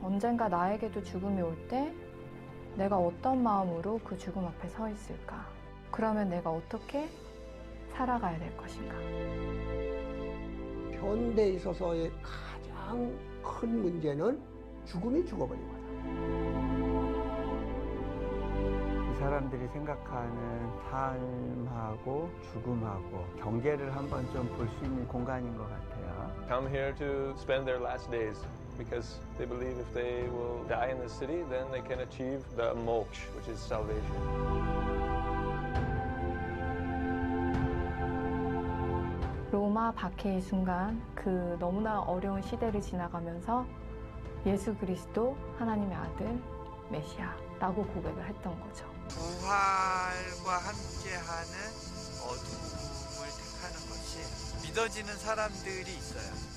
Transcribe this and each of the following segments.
언젠가 나에게도 죽음이 올 때 내가 어떤 마음으로 그 죽음 앞에 서 있을까? 그러면 내가 어떻게 살아가야 될 것인가? 현대에 있어서의 가장 큰 문제는 죽음이 죽어버린 거다. 이 사람들이 생각하는 삶하고 죽음하고 경계를 한번 좀 볼 수 있는 공간인 것 같아요. Come here to spend their last days because they believe if they will die in the city, then they can achieve the moksha, which is salvation. 로마 박해의 순간 그 너무나 어려운 시대를 지나가면서 예수 그리스도 하나님의 아들 메시아라고 고백을 했던 거죠. 부활과 함께하는 어둠을 택하는 것이 믿어지는 사람들이 있어요.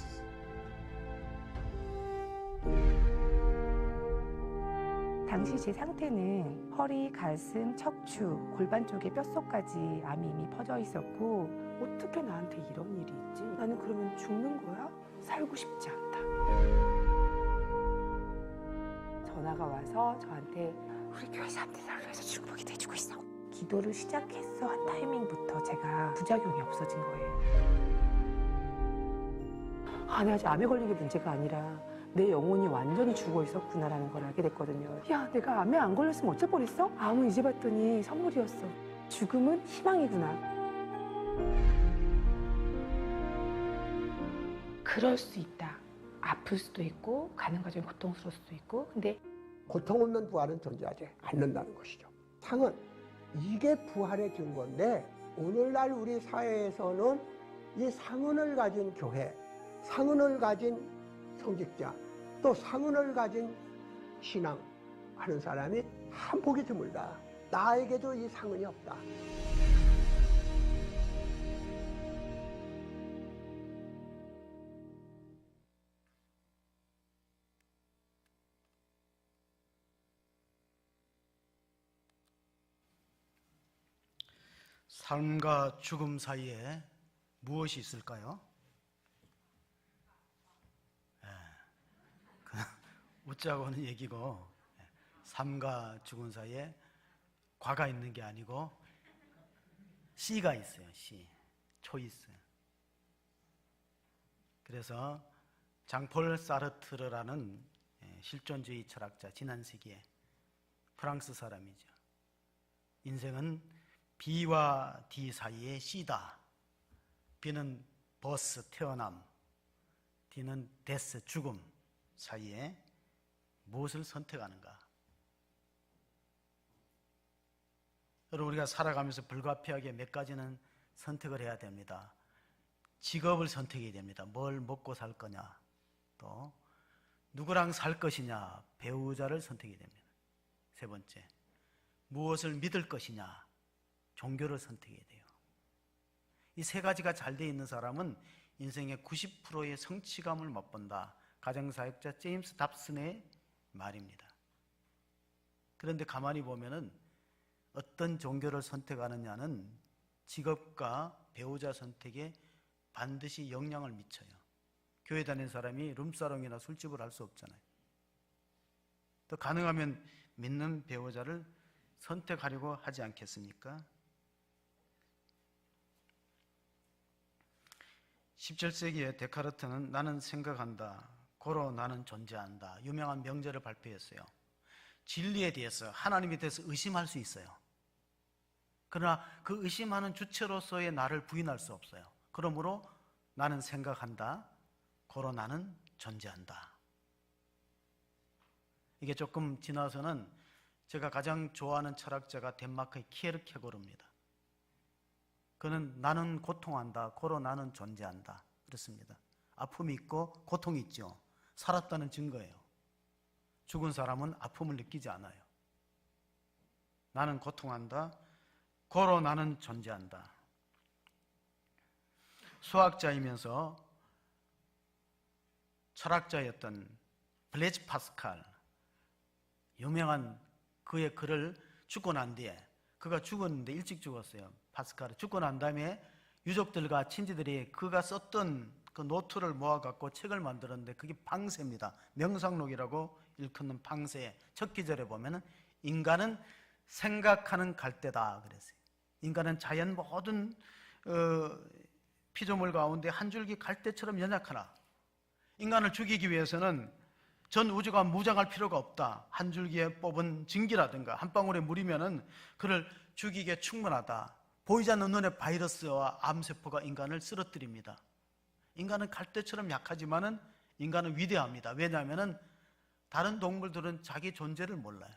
당시 제 상태는 허리, 가슴, 척추, 골반 쪽에 뼛속까지 암이 이미 퍼져 있었고 어떻게 나한테 이런 일이 있지? 나는 그러면 죽는 거야? 살고 싶지 않다. 전화가 와서 저한테 우리 교회 사람들이 나를 위해서 축복이 돼주고 있어. 기도를 시작해서 한 타이밍부터 제가 부작용이 없어진 거예요. 내가 아직 암에 걸린 게 문제가 아니라 내 영혼이 완전히 죽어 있었구나라는 걸 알게 됐거든요. 야, 내가 암에 안 걸렸으면 어쩔 뻔했어? 암은 이제 봤더니 선물이었어. 죽음은 희망이구나. 그럴 수 있다. 아플 수도 있고 가는 과정이 고통스러울 수도 있고 근데 고통 없는 부활은 존재하지 않는다는 것이죠. 상은 이게 부활의 증거인데 오늘날 우리 사회에서는 이 상흔을 가진 교회, 상흔을 가진 성직자, 또 상흔을 가진 신앙 하는 사람이 한 보기 드물다. 나에게도 이 상흔이 없다. 삶과 죽음 사이에 무엇이 있을까요? 웃자고 하는 얘기고 삶과 죽음 사이에 과가 있는 게 아니고 C가 있어요. C, 초이스. 그래서 장폴 사르트르라는 실존주의 철학자, 지난 세기에 프랑스 사람이죠. 인생은 B와 D 사이에 C다. B는 버스, 태어남, D는 데스, 죽음 사이에 무엇을 선택하는가? 여러분, 우리가 살아가면서 불가피하게 몇 가지는 선택을 해야 됩니다. 직업을 선택해야 됩니다. 뭘 먹고 살 거냐, 또 누구랑 살 것이냐, 배우자를 선택해야 됩니다. 세 번째, 무엇을 믿을 것이냐, 종교를 선택해야 돼요. 이 세 가지가 잘 돼 있는 사람은 인생의 90%의 성취감을 맛본다. 가정사역자 제임스 답슨의 말입니다. 그런데 가만히 보면은 어떤 종교를 선택하느냐는 직업과 배우자 선택에 반드시 영향을 미쳐요. 교회 다니는 사람이 룸사롱이나 술집을 할 수 없잖아요. 또 가능하면 믿는 배우자를 선택하려고 하지 않겠습니까? 17세기에 데카르트는 나는 생각한다, 고로 나는 존재한다, 유명한 명제를 발표했어요. 진리에 대해서, 하나님에 대해서 의심할 수 있어요. 그러나 그 의심하는 주체로서의 나를 부인할 수 없어요. 그러므로 나는 생각한다, 고로 나는 존재한다. 이게 조금 지나서는 제가 가장 좋아하는 철학자가 덴마크의 키에르케고르입니다. 그는 나는 고통한다, 고로 나는 존재한다 그렇습니다. 아픔이 있고 고통이 있죠. 살았다는 증거예요. 죽은 사람은 아픔을 느끼지 않아요. 나는 고통한다, 고로 나는 존재한다. 수학자이면서 철학자였던 블레즈 파스칼, 유명한 그의 글을 죽고 난 뒤에, 그가 죽었는데 일찍 죽었어요. 파스칼이 죽고 난 다음에 유족들과 친지들이 그가 썼던 그 노트를 모아갖고 책을 만들었는데 그게 방세입니다. 명상록이라고 일컫는 방세 첫 기절에 보면은 인간은 생각하는 갈대다 그랬어요. 인간은 자연 모든 피조물 가운데 한 줄기 갈대처럼 연약하나 인간을 죽이기 위해서는 전 우주가 무장할 필요가 없다. 한 줄기에 뽑은 증기라든가 한 방울의 물이면은 그를 죽이기에 충분하다. 보이지 않는 눈의 바이러스와 암세포가 인간을 쓰러뜨립니다. 인간은 갈대처럼 약하지만은 인간은 위대합니다. 왜냐하면은 다른 동물들은 자기 존재를 몰라요.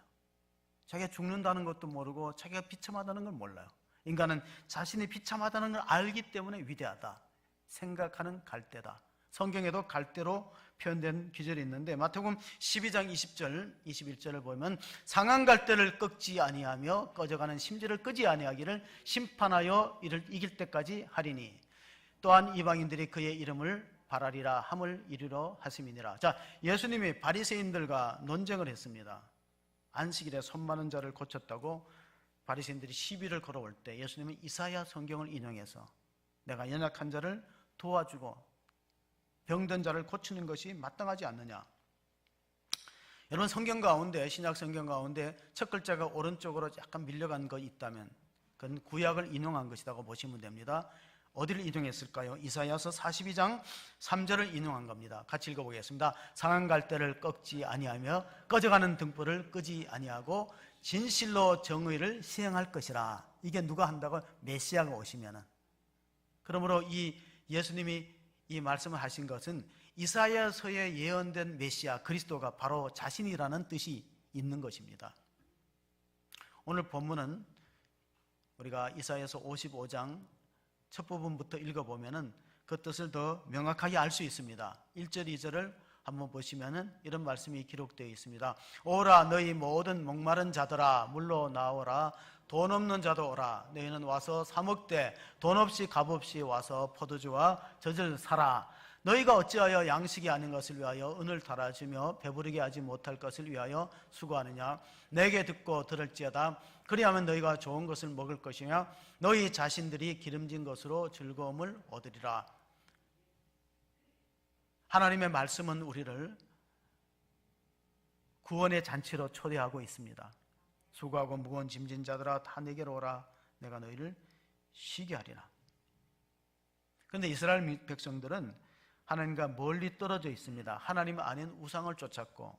자기가 죽는다는 것도 모르고 자기가 비참하다는 걸 몰라요. 인간은 자신이 비참하다는 걸 알기 때문에 위대하다. 생각하는 갈대다. 성경에도 갈대로 표현된 기절이 있는데 마태복음 12장 20절, 21절을 보면 상한 갈대를 꺾지 아니하며 꺼져가는 심지를 끄지 아니하기를 심판하여 이를 이길 때까지 하리니 또한 이방인들이 그의 이름을 바라리라 함을 이루려 하심이니라. 자, 예수님이 바리새인들과 논쟁을 했습니다. 안식일에 손 많은 자를 고쳤다고 바리새인들이 시비를 걸어올 때 예수님은 이사야 성경을 인용해서 내가 연약한 자를 도와주고 병든 자를 고치는 것이 마땅하지 않느냐. 여러분 성경 가운데 신약 성경 가운데 첫 글자가 오른쪽으로 약간 밀려간 거 있다면 그건 구약을 인용한 것이라고 보시면 됩니다. 어디를 인용했을까요? 이사야서 42장 3절을 인용한 겁니다. 같이 읽어보겠습니다. 상한 갈대를 꺾지 아니하며 꺼져가는 등불을 끄지 아니하고 진실로 정의를 시행할 것이라. 이게 누가 한다고? 메시아가 오시면은. 그러므로 이 예수님이 이 말씀을 하신 것은 이사야서에 예언된 메시아 그리스도가 바로 자신이라는 뜻이 있는 것입니다. 오늘 본문은 우리가 이사야서 55장 첫 부분부터 읽어보면은 그 뜻을 더 명확하게 알 수 있습니다. 1절, 2절을 한번 보시면은 이런 말씀이 기록되어 있습니다. 오라 너희 모든 목마른 자들아 물로 나오라 돈 없는 자도 오라 너희는 와서 사 먹되 돈 없이 값 없이 와서 포도주와 젖을 사라. 너희가 어찌하여 양식이 아닌 것을 위하여 은을 달아주며 배부르게 하지 못할 것을 위하여 수고하느냐. 내게 듣고 들을지어다. 그리하면 너희가 좋은 것을 먹을 것이며 너희 자신들이 기름진 것으로 즐거움을 얻으리라. 하나님의 말씀은 우리를 구원의 잔치로 초대하고 있습니다. 수고하고 무거운 짐진 자들아 다 내게로 오라. 내가 너희를 쉬게 하리라. 그런데 이스라엘 백성들은 하나님과 멀리 떨어져 있습니다. 하나님 아닌 우상을 쫓았고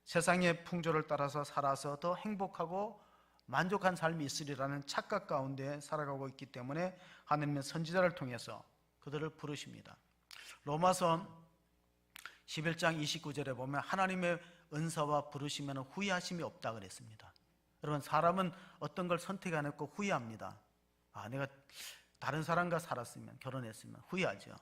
세상의 풍조를 따라서 살아서 더 행복하고 만족한 삶이 있으리라는 착각 가운데 살아가고 있기 때문에 하나님은 선지자를 통해서 그들을 부르십니다. 로마서 11장 29절에 보면 하나님의 은사와 부르시면 후회하심이 없다 그랬습니다. 여러분 사람은 어떤 걸 선택 안 했고 후회합니다. 내가 다른 사람과 살았으면 결혼했으면 후회하죠.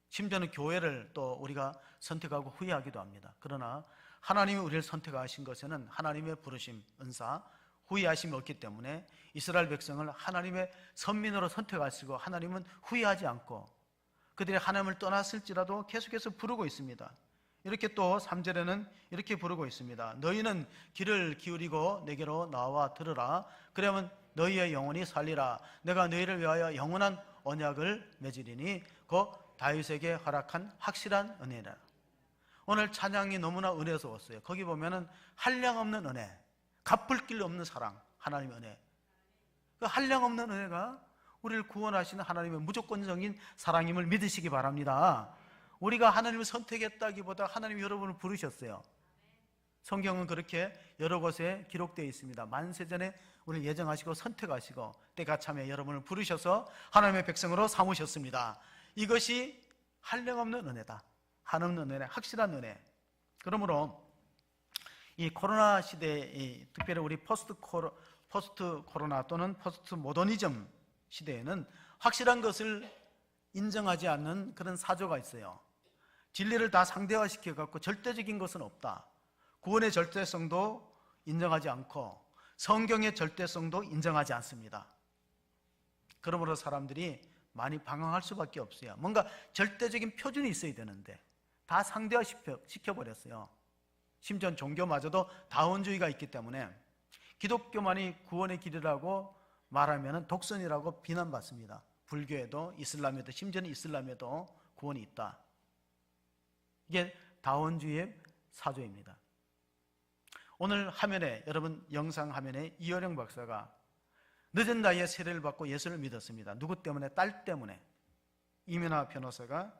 심지어는 교회를 또 우리가 선택하고 후회하기도 합니다. 그러나 하나님이 우리를 선택하신 것에는 하나님의 부르심, 은사, 후회하심이 없기 때문에 이스라엘 백성을 하나님의 선민으로 선택하시고 하나님은 후회하지 않고 그들이 하나님을 떠났을지라도 계속해서 부르고 있습니다. 이렇게 또 3절에는 이렇게 부르고 있습니다. 너희는 귀를 기울이고 내게로 나와 들으라. 그러면 너희의 영혼이 살리라. 내가 너희를 위하여 영원한 언약을 맺으리니 곧 다윗에게 허락한 확실한 은혜라. 오늘 찬양이 너무나 은혜스러웠어요. 거기 보면은 한량없는 은혜, 갚을 길 없는 사랑, 하나님의 은혜. 그 한량없는 은혜가 우리를 구원하시는 하나님의 무조건적인 사랑임을 믿으시기 바랍니다. 우리가 하나님을 선택했다기보다 하나님이 여러분을 부르셨어요. 성경은 그렇게 여러 곳에 기록되어 있습니다. 만세전에 우리를 예정하시고 선택하시고 때가 참에 여러분을 부르셔서 하나님의 백성으로 삼으셨습니다. 이것이 한량없는 은혜다. 한없는 은혜, 확실한 은혜. 그러므로 이 코로나 시대에 특별히 우리 포스트 코로나 또는 포스트 모더니즘 시대에는 확실한 것을 인정하지 않는 그런 사조가 있어요. 진리를 다 상대화시켜 갖고 절대적인 것은 없다. 구원의 절대성도 인정하지 않고 성경의 절대성도 인정하지 않습니다. 그러므로 사람들이 많이 방황할 수밖에 없어요. 뭔가 절대적인 표준이 있어야 되는데 다 상대화시켜버렸어요. 심지어 종교마저도 다원주의가 있기 때문에 기독교만이 구원의 길이라고 말하면 독선이라고 비난받습니다. 불교에도 이슬람에도 심지어는 이슬람에도 구원이 있다. 이게 다원주의 사조입니다. 오늘 화면에, 여러분 영상 화면에 이어령 박사가 늦은 나이에 세례를 받고 예수를 믿었습니다. 누구 때문에? 딸 때문에. 이민아 변호사가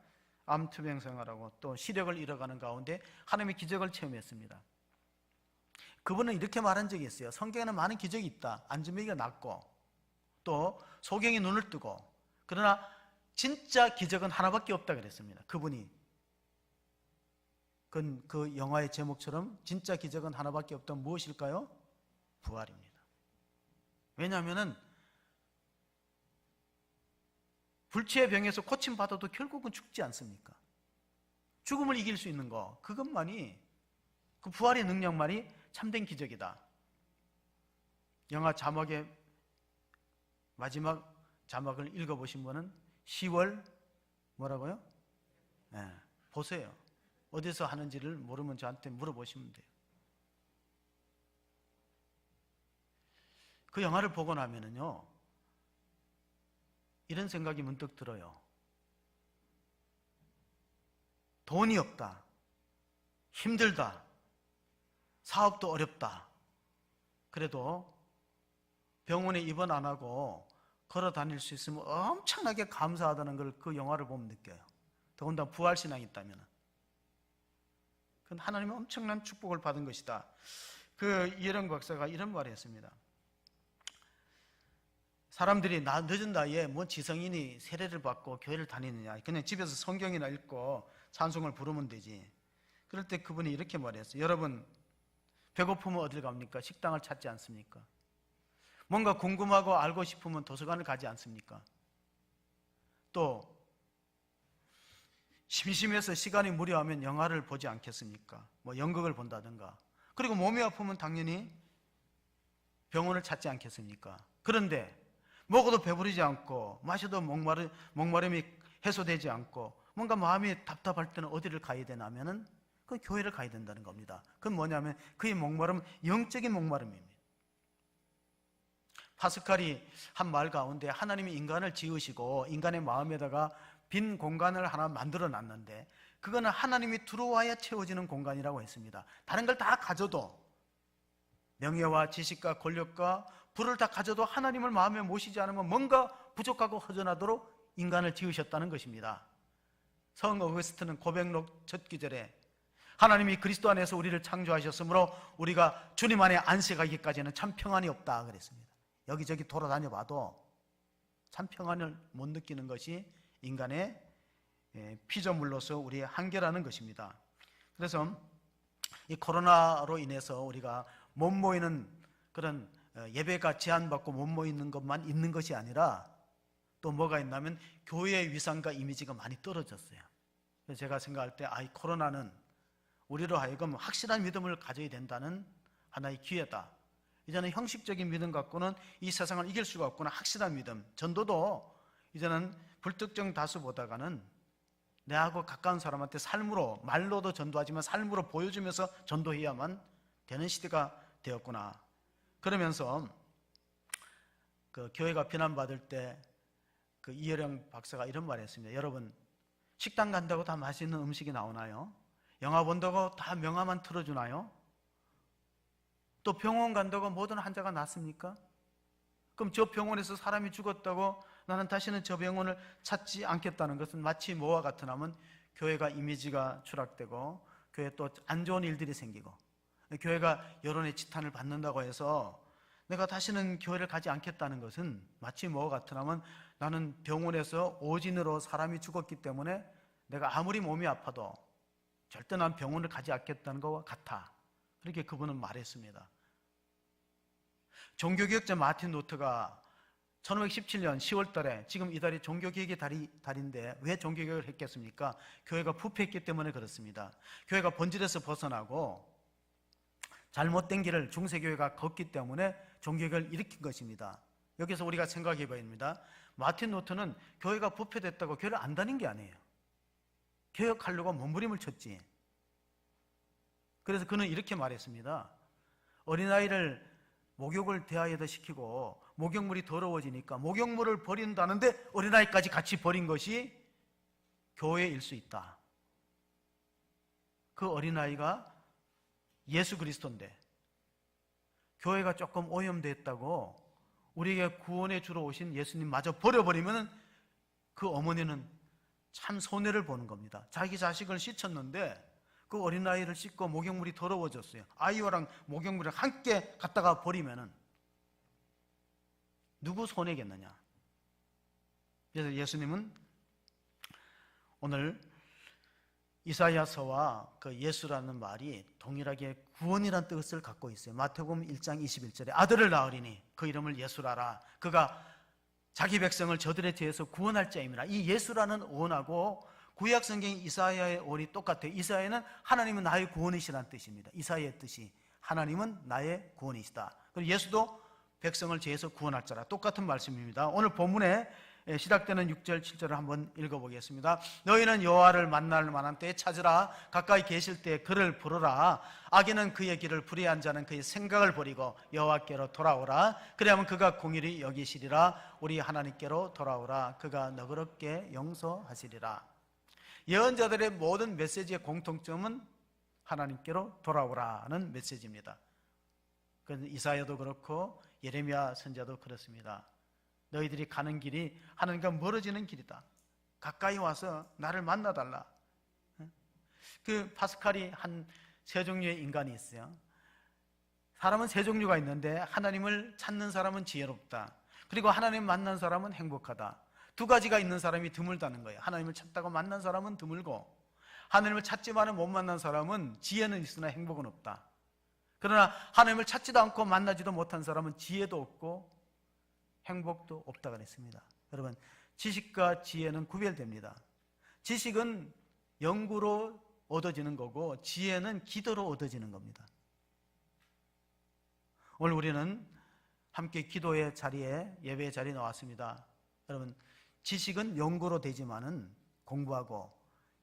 암투병 생활하고 또 시력을 잃어가는 가운데 하나님의 기적을 체험했습니다. 그분은 이렇게 말한 적이 있어요. 성경에는 많은 기적이 있다. 안진뱅이가 낫고 또 소경이 눈을 뜨고, 그러나 진짜 기적은 하나밖에 없다 그랬습니다. 그분이 그 영화의 제목처럼 진짜 기적은 하나밖에 없던 무엇일까요? 부활입니다. 왜냐하면 불치의 병에서 고침받아도 결국은 죽지 않습니까? 죽음을 이길 수 있는 거, 그것만이, 그 부활의 능력만이 참된 기적이다. 영화 자막의 마지막 자막을 읽어보신 분은 10월 뭐라고요? 네, 보세요. 어디서 하는지를 모르면 저한테 물어보시면 돼요. 그 영화를 보고 나면은요, 이런 생각이 문득 들어요. 돈이 없다, 힘들다, 사업도 어렵다, 그래도 병원에 입원 안 하고 걸어 다닐 수 있으면 엄청나게 감사하다는 걸 그 영화를 보면 느껴요. 더군다나 부활신앙이 있다면 그건 하나님의 엄청난 축복을 받은 것이다. 그 이혜령 박사가 이런 말을 했습니다. 사람들이 늦은 나이에 뭐 지성인이 세례를 받고 교회를 다니느냐, 그냥 집에서 성경이나 읽고 찬송을 부르면 되지. 그럴 때 그분이 이렇게 말했어요. 여러분, 배고프면 어딜 갑니까? 식당을 찾지 않습니까? 뭔가 궁금하고 알고 싶으면 도서관을 가지 않습니까? 또 심심해서 시간이 무료하면 영화를 보지 않겠습니까? 뭐 연극을 본다든가. 그리고 몸이 아프면 당연히 병원을 찾지 않겠습니까? 그런데 먹어도 배부르지 않고 마셔도 목마름이 해소되지 않고 뭔가 마음이 답답할 때는 어디를 가야 되냐면은 그 교회를 가야 된다는 겁니다. 그건 뭐냐면 그의 목마름은 영적인 목마름입니다. 파스칼이 한 말 가운데 하나님이 인간을 지으시고 인간의 마음에다가 빈 공간을 하나 만들어 놨는데 그거는 하나님이 들어와야 채워지는 공간이라고 했습니다. 다른 걸 다 가져도, 명예와 지식과 권력과 부를 다 가져도 하나님을 마음에 모시지 않으면 뭔가 부족하고 허전하도록 인간을 지으셨다는 것입니다. 성 어거스틴은 고백록 첫 구절에 하나님이 그리스도 안에서 우리를 창조하셨으므로 우리가 주님 안에 안식하기까지는 참 평안이 없다 그랬습니다. 여기저기 돌아다녀 봐도 참 평안을 못 느끼는 것이 인간의 피조물로서 우리의 한계라는 것입니다. 그래서 이 코로나로 인해서 우리가 못 모이는 그런 예배가 제한받고 못 모이는 것만 있는 것이 아니라 또 뭐가 있냐면 교회의 위상과 이미지가 많이 떨어졌어요. 그래서 제가 생각할 때 이 코로나는 우리로 하여금 확실한 믿음을 가져야 된다는 하나의 기회다. 이제는 형식적인 믿음 갖고는 이 세상을 이길 수가 없구나. 확실한 믿음. 전도도 이제는 불특정 다수보다가는 내하고 가까운 사람한테 삶으로, 말로도 전도하지만 삶으로 보여주면서 전도해야만 되는 시대가 되었구나. 그러면서 그 교회가 비난받을 때 그 이혜령 박사가 이런 말을 했습니다. 여러분, 식당 간다고 다 맛있는 음식이 나오나요? 영화 본다고 다 명화만 틀어주나요? 또 병원 간다고 모든 환자가 낫습니까? 그럼 저 병원에서 사람이 죽었다고 나는 다시는 저 병원을 찾지 않겠다는 것은 마치 뭐와 같으냐면 교회가 이미지가 추락되고 교회에 또 안 좋은 일들이 생기고 교회가 여론의 지탄을 받는다고 해서 내가 다시는 교회를 가지 않겠다는 것은 마치 뭐와 같으냐면 나는 병원에서 오진으로 사람이 죽었기 때문에 내가 아무리 몸이 아파도 절대 난 병원을 가지 않겠다는 것과 같아. 그렇게 그분은 말했습니다. 종교개혁자 마틴 루터가 1517년 10월 달에, 지금 이 달이 종교개혁의 달인데 왜 종교개혁을 했겠습니까? 교회가 부패했기 때문에 그렇습니다. 교회가 본질에서 벗어나고 잘못된 길을 중세교회가 걷기 때문에 종교개혁을 일으킨 것입니다. 여기서 우리가 생각해 봐야 됩니다. 마틴 루터는 교회가 부패됐다고 교회를 안 다닌 게 아니에요. 개혁하려고 몸부림을 쳤지. 그래서 그는 이렇게 말했습니다. 어린아이를 목욕을 대하여도 시키고 목욕물이 더러워지니까 목욕물을 버린다는데 어린아이까지 같이 버린 것이 교회일 수 있다. 그 어린아이가 예수 그리스도인데 교회가 조금 오염됐다고 우리에게 구원해 주러 오신 예수님마저 버려버리면 그 어머니는 참 손해를 보는 겁니다. 자기 자식을 씻었는데 그 어린아이를 씻고 목욕물이 더러워졌어요. 아이와랑 목욕물을 함께 갖다가 버리면은 누구 손해겠느냐. 그래서 예수님은 오늘 이사야서와 그 예수라는 말이 동일하게 구원이라는 뜻을 갖고 있어요. 마태복음 1장 21절에 아들을 낳으리니 그 이름을 예수라라. 그가 자기 백성을 저들의 죄에서 구원할 자임이라. 이 예수라는 언하고 구약 성경 이사야의 언이 똑같아요. 이사야는 하나님은 나의 구원이시라는 뜻입니다. 이사야의 뜻이 하나님은 나의 구원이시다. 그리고 예수도 백성을 죄에서 구원할 자라. 똑같은 말씀입니다. 오늘 본문에 시작되는 6절 7절을 한번 읽어보겠습니다. 너희는 여호와를 만날 만한 때에 찾으라. 가까이 계실 때에 그를 부르라. 악인은 그의 길을 불의한 자는 그의 생각을 버리고 여호와께로 돌아오라. 그리하면 그가 공의를 여기시리라. 우리 하나님께로 돌아오라. 그가 너그럽게 용서하시리라. 예언자들의 모든 메시지의 공통점은 하나님께로 돌아오라는 메시지입니다. 이사야도 그렇고 예레미야 선지자도 그렇습니다. 너희들이 가는 길이 하나님과 멀어지는 길이다. 가까이 와서 나를 만나달라. 그 파스칼이 한 세 종류의 인간이 있어요. 사람은 세 종류가 있는데 하나님을 찾는 사람은 지혜롭다. 그리고 하나님 만난 사람은 행복하다. 두 가지가 있는 사람이 드물다는 거예요. 하나님을 찾다가 만난 사람은 드물고 하나님을 찾지만은 못 만난 사람은 지혜는 있으나 행복은 없다. 그러나 하나님을 찾지도 않고 만나지도 못한 사람은 지혜도 없고 행복도 없다고 했습니다. 여러분, 지식과 지혜는 구별됩니다. 지식은 연구로 얻어지는 거고 지혜는 기도로 얻어지는 겁니다. 오늘 우리는 함께 기도의 자리에, 예배의 자리에 나왔습니다. 여러분, 지식은 연구로 되지만은 공부하고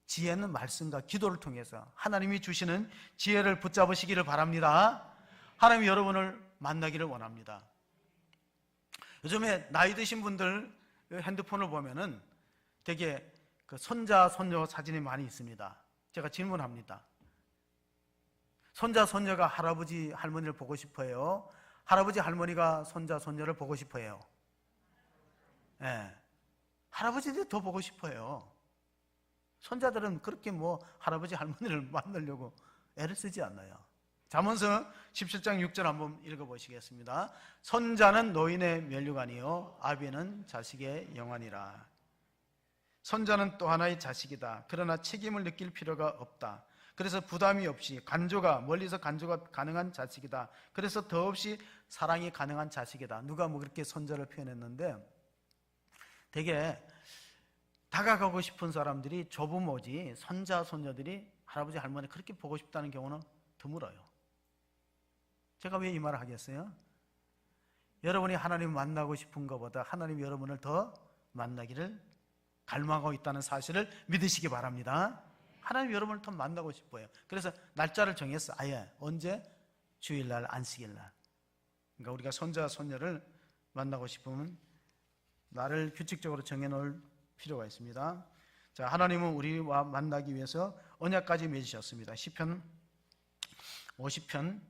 지혜는 말씀과 기도를 통해서 하나님이 주시는 지혜를 붙잡으시기를 바랍니다. 하나님이 여러분을 만나기를 원합니다. 요즘에 나이 드신 분들 핸드폰을 보면은 되게 그 손자, 손녀 사진이 많이 있습니다. 제가 질문합니다. 손자, 손녀가 할아버지, 할머니를 보고 싶어요? 할아버지, 할머니가 손자, 손녀를 보고 싶어요? 네. 할아버지들이 더 보고 싶어요. 손자들은 그렇게 뭐 할아버지, 할머니를 만나려고 애를 쓰지 않아요. 잠언서 17장 6절 한번 읽어보시겠습니다. 손자는 노인의 면류관이요 아비는 자식의 영환이라. 손자는 또 하나의 자식이다. 그러나 책임을 느낄 필요가 없다. 그래서 부담이 없이 멀리서 간조가 가능한 자식이다. 그래서 더없이 사랑이 가능한 자식이다. 누가 뭐 그렇게 손자를 표현했는데 되게 다가가고 싶은 사람들이 조부모지 손자, 손녀들이 할아버지, 할머니 그렇게 보고 싶다는 경우는 드물어요. 제가 왜 이 말을 하겠어요? 여러분이 하나님 만나고 싶은 것보다 하나님이 여러분을 더 만나기를 갈망하고 있다는 사실을 믿으시기 바랍니다. 하나님 여러분을 더 만나고 싶어요. 그래서 날짜를 정했어. 아예 언제? 주일날, 안식일날. 그러니까 우리가 손자, 손녀를 만나고 싶으면 날을 규칙적으로 정해놓을 필요가 있습니다. 자, 하나님은 우리와 만나기 위해서 언약까지 맺으셨습니다. 시편 50편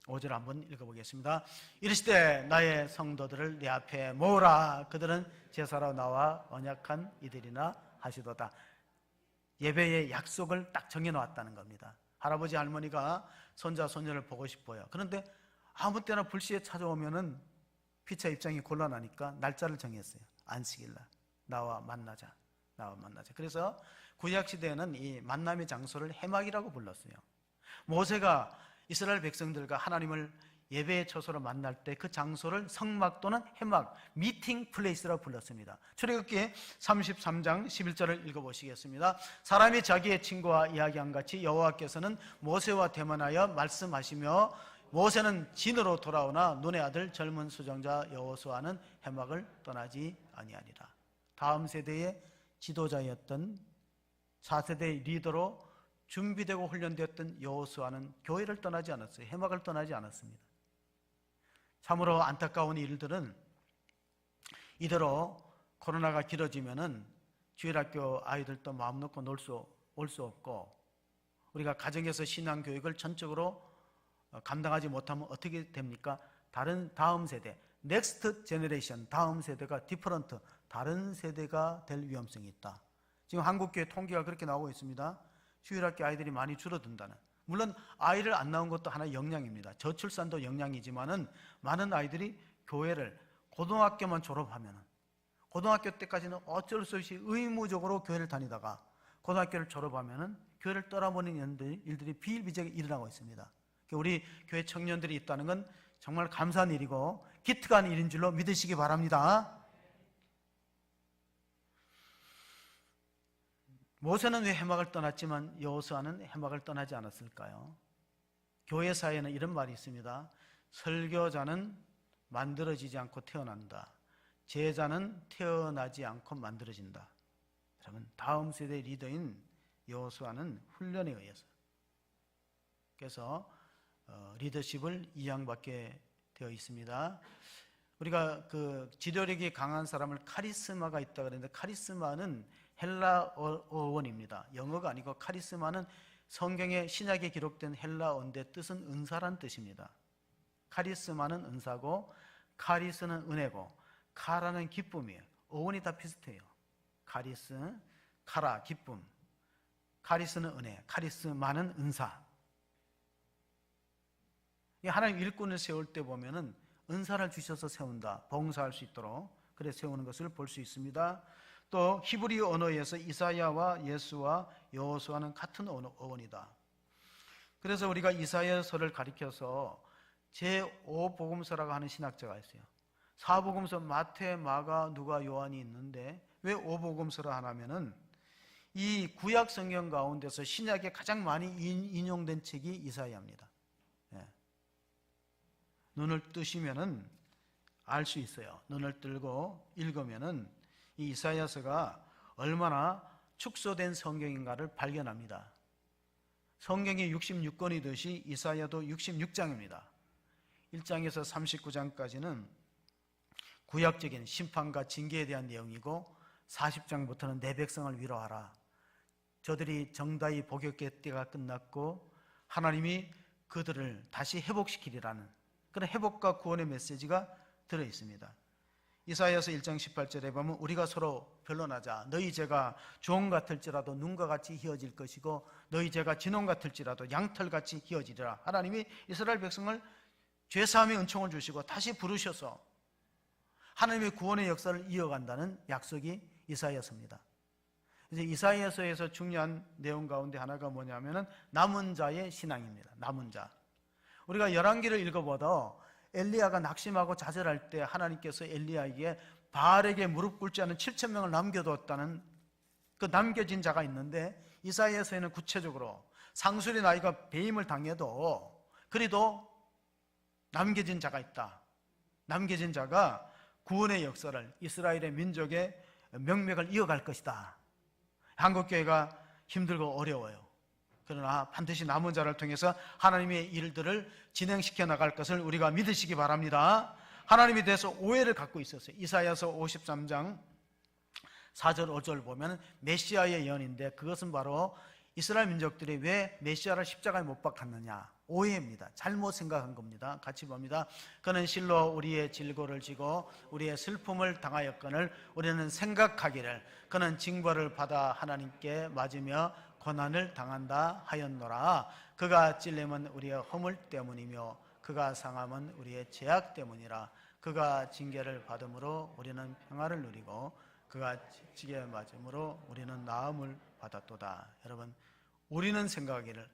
5절 한번 읽어보겠습니다. 이르시되 나의 성도들을 내 앞에 모으라. 그들은 제사로 나와 언약한 이들이나 하시도다. 예배의 약속을 딱 정해놓았다는 겁니다. 할아버지, 할머니가 손자, 손녀를 보고 싶어요. 그런데 아무 때나 불시에 찾아오면은 피차 입장이 곤란하니까 날짜를 정했어요. 안식일날 나와 만나자. 그래서 구약시대에는 이 만남의 장소를 해막이라고 불렀어요. 모세가 이스라엘 백성들과 하나님을 예배의 처소로 만날 때 그 장소를 성막 또는 해막, 미팅 플레이스라고 불렀습니다. 출애굽기 33장 11절을 읽어보시겠습니다. 사람이 자기의 친구와 이야기한 같이 여호와께서는 모세와 대면하여 말씀하시며 모세는 진으로 돌아오나 눈의 아들 젊은 수정자 여호수아는 해막을 떠나지 아니하니라. 다음 세대의 지도자였던 4세대의 리더로 준비되고 훈련되었던 여호수아는 교회를 떠나지 않았어요. 해막을 떠나지 않았습니다. 참으로 안타까운 일들은 이대로 코로나가 길어지면은 주일학교 아이들도 마음 놓고 올 수 없고 우리가 가정에서 신앙 교육을 전적으로 감당하지 못하면 어떻게 됩니까? 다음 세대, 넥스트 제너레이션, 다음 세대가 디퍼런트, 다른 세대가 될 위험성이 있다. 지금 한국교회 통계가 그렇게 나오고 있습니다. 주일학교 아이들이 많이 줄어든다는. 물론 아이를 안 낳은 것도 하나의 영향입니다. 저출산도 영향이지만은 많은 아이들이 교회를 고등학교만 졸업하면은, 고등학교 때까지는 어쩔 수 없이 의무적으로 교회를 다니다가 고등학교를 졸업하면은 교회를 떠나버리는 일들이 비일비재하게 일어나고 있습니다. 우리 교회 청년들이 있다는 건 정말 감사한 일이고 기특한 일인 줄로 믿으시기 바랍니다. 모세는 왜 해막을 떠났지만 여호수아는 해막을 떠나지 않았을까요? 교회 사회에는 이런 말이 있습니다. 설교자는 만들어지지 않고 태어난다. 제자는 태어나지 않고 만들어진다. 여러분, 다음 세대 리더인 여호수아는 훈련에 의해서, 그래서 리더십을 이양받게 되어 있습니다. 우리가 그 지도력이 강한 사람을 카리스마가 있다 그랬는데, 카리스마는 헬라 어원입니다. 영어가 아니고 카리스마는 성경의 신약에 기록된 헬라어인데 뜻은 은사란 뜻입니다. 카리스마는 은사고 카리스는 은혜고 카라는 기쁨이에요. 어원이 다 비슷해요. 카리스, 카라, 기쁨. 카리스는 은혜, 카리스마는 은사. 하나님 일꾼을 세울 때 보면은 은사를 주셔서 세운다. 봉사할 수 있도록 그래 세우는 것을 볼 수 있습니다. 또 히브리 언어에서 이사야와 예수와 여호수아는 같은 어원이다. 그래서 우리가 이사야서를 가리켜서 제5복음서라고 하는 신학자가 있어요. 4복음서 마태, 마가, 누가, 요한이 있는데 왜 5복음서라 하냐면은 이 구약 성경 가운데서 신약에 가장 많이 인용된 책이 이사야입니다. 눈을 뜨시면은 알 수 있어요. 눈을 뜨고 읽으면은 이 이사야서가 얼마나 축소된 성경인가를 발견합니다. 성경이 66권이듯이 이사야도 66장입니다. 1장에서 39장까지는 구약적인 심판과 징계에 대한 내용이고 40장부터는 내 백성을 위로하라. 저들이 정다이 복역의 때가 끝났고 하나님이 그들을 다시 회복시키리라는 그런 회복과 구원의 메시지가 들어있습니다. 이사야서 1장 18절에 보면 우리가 서로 변론하자. 너희 죄가 주홍 같을지라도 눈과 같이 희어질 것이고 너희 죄가 진홍 같을지라도 양털같이 희어지리라. 하나님이 이스라엘 백성을 죄사함의 은총을 주시고 다시 부르셔서 하나님의 구원의 역사를 이어간다는 약속이 이사야서입니다. 이제 이사야서에서 중요한 내용 가운데 하나가 뭐냐면은 남은 자의 신앙입니다. 남은 자. 우리가 열왕기를 읽어보다 엘리야가 낙심하고 좌절할 때 하나님께서 엘리야에게 바알에게 무릎 꿇지 않은 7,000명을 남겨뒀다는 그 남겨진 자가 있는데 이사야서에는 구체적으로 상술의 나이가 배임을 당해도 그래도 남겨진 자가 있다. 남겨진 자가 구원의 역사를 이스라엘의 민족의 명맥을 이어갈 것이다. 한국교회가 힘들고 어려워요. 그러나 반드시 남은 자를 통해서 하나님의 일들을 진행시켜 나갈 것을 우리가 믿으시기 바랍니다. 하나님에 대해서 오해를 갖고 있었어요. 이사야서 53장 4절 5절 보면 메시아의 예언인데 그것은 바로 이스라엘 민족들이 왜 메시아를 십자가에 못 박았느냐 오해입니다. 잘못 생각한 겁니다. 같이 봅니다. 그는 실로 우리의 질고를 지고 우리의 슬픔을 당하였거늘 우리는 생각하기를 그는 징벌을 받아 하나님께 맞으며 고난을 당한다 하였노라. 그가 찔림은 우리의 허물 때문이며 그가 상함은 우리의 죄악 때문이라. 그가 징계를 받음으로 우리는 평화를 누리고 그가 찌게 맞음으로 우리는 나음을 받았도다. 여러분, 우리는 생각하기를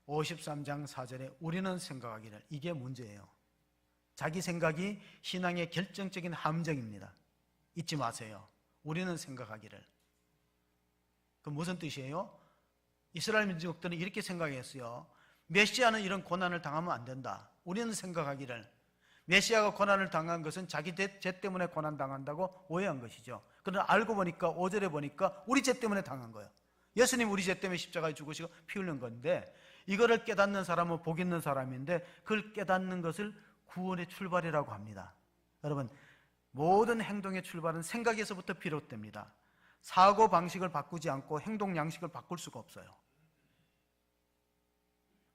53장 4절에 우리는 생각하기를 이게 문제예요. 자기 생각이 신앙의 결정적인 함정입니다. 잊지 마세요. 우리는 생각하기를. 그 무슨 뜻이에요? 이스라엘 민족들은 이렇게 생각했어요. 메시아는 이런 고난을 당하면 안 된다. 우리는 생각하기를 메시아가 고난을 당한 것은 자기 죄 때문에 고난당한다고 오해한 것이죠. 그러나 알고 보니까 5절에 보니까 우리 죄 때문에 당한 거예요. 예수님 우리 죄 때문에 십자가에 죽으시고 피 흘린 건데 이거를 깨닫는 사람은 복 있는 사람인데 그걸 깨닫는 것을 구원의 출발이라고 합니다. 여러분, 모든 행동의 출발은 생각에서부터 비롯됩니다. 사고 방식을 바꾸지 않고 행동 양식을 바꿀 수가 없어요.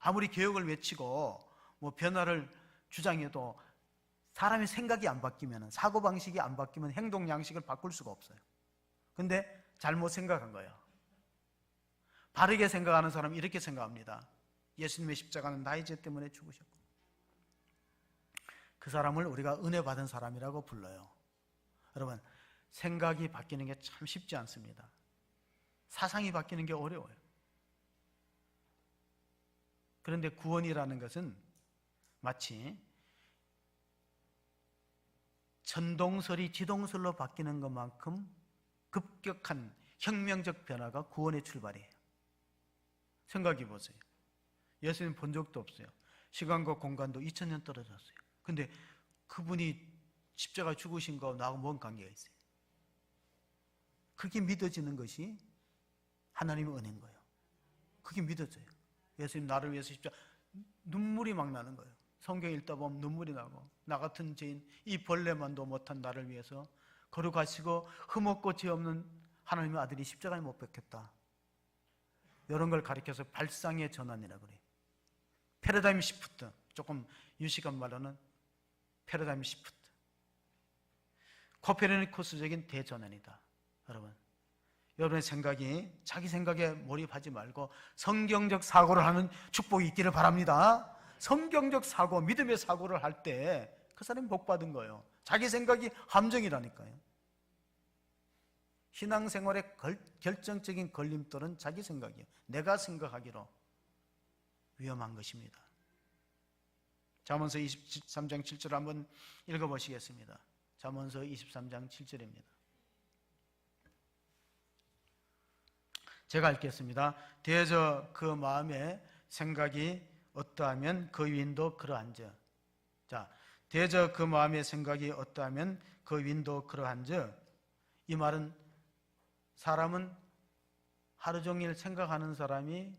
아무리 개혁을 외치고 뭐 변화를 주장해도 사람의 생각이 안 바뀌면, 사고방식이 안 바뀌면 행동 양식을 바꿀 수가 없어요. 근데 잘못 생각한 거예요. 바르게 생각하는 사람은 이렇게 생각합니다. 예수님의 십자가는 나의 죄 때문에 죽으셨고, 그 사람을 우리가 은혜 받은 사람이라고 불러요. 여러분, 생각이 바뀌는 게 참 쉽지 않습니다. 사상이 바뀌는 게 어려워요. 그런데 구원이라는 것은 마치 천동설이 지동설로 바뀌는 것만큼 급격한 혁명적 변화가 구원의 출발이에요. 생각해 보세요. 예수님 본 적도 없어요. 시간과 공간도 2000년 떨어졌어요. 근데 그분이 십자가 죽으신 거 나하고 뭔 관계가 있어요? 그게 믿어지는 것이 하나님의 은혜인 거예요. 그게 믿어져요. 예수님 나를 위해서 십자가, 눈물이 막 나는 거예요. 성경 읽다 보면 눈물이 나고, 나 같은 죄인, 이 벌레만도 못한 나를 위해서 거룩하시고 흠없고 죄 없는 하나님의 아들이 십자가에 못 박혔다. 이런 걸 가리켜서 발상의 전환이라고 그래요. 패러다임 시프트, 조금 유식한 말로는 패러다임 시프트, 코페르니쿠스적인 대전환이다. 여러분의 생각이 자기 생각에 몰입하지 말고 성경적 사고를 하는 축복이 있기를 바랍니다. 성경적 사고, 믿음의 사고를 할 때 그 사람이 복 받은 거예요. 자기 생각이 함정이라니까요. 신앙생활의 결정적인 걸림돌은 자기 생각이에요. 내가 생각하기로 위험한 것입니다. 잠언서 23장 7절 한번 읽어보시겠습니다. 잠언서 23장 7절입니다. 제가 읽겠습니다. 대저 그 마음에 생각이 어떠하면 그 윈도 그러한즉. 자, 대저 그 마음의 생각이 어떠하면 그 윈도 그러한즉. 이 말은 사람은 하루 종일 생각하는 사람이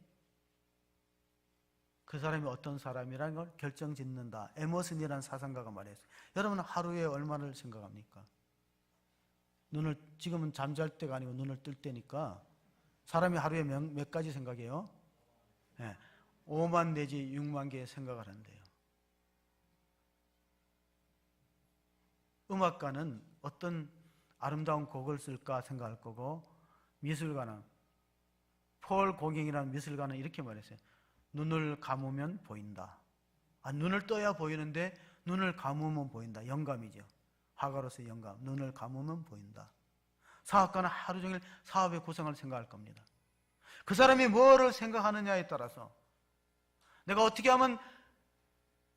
그 사람이 어떤 사람이라는 걸 결정짓는다. 에머슨이라는 사상가가 말했어요. 여러분은 하루에 얼마를 생각합니까? 지금은 잠잘 때가 아니고 눈을 뜰 때니까 사람이 하루에 몇 가지 생각해요? 네, 5만 내지 6만 개의 생각을 한대요. 음악가는 어떤 아름다운 곡을 쓸까 생각할 거고, 미술가는, 폴 고갱이라는 미술가는 이렇게 말했어요. 눈을 감으면 보인다. 눈을 떠야 보이는데 눈을 감으면 보인다. 영감이죠. 화가로서의 영감. 눈을 감으면 보인다. 사업가는 하루 종일 사업의 구성을 생각할 겁니다. 그 사람이 뭐를 생각하느냐에 따라서 내가 어떻게 하면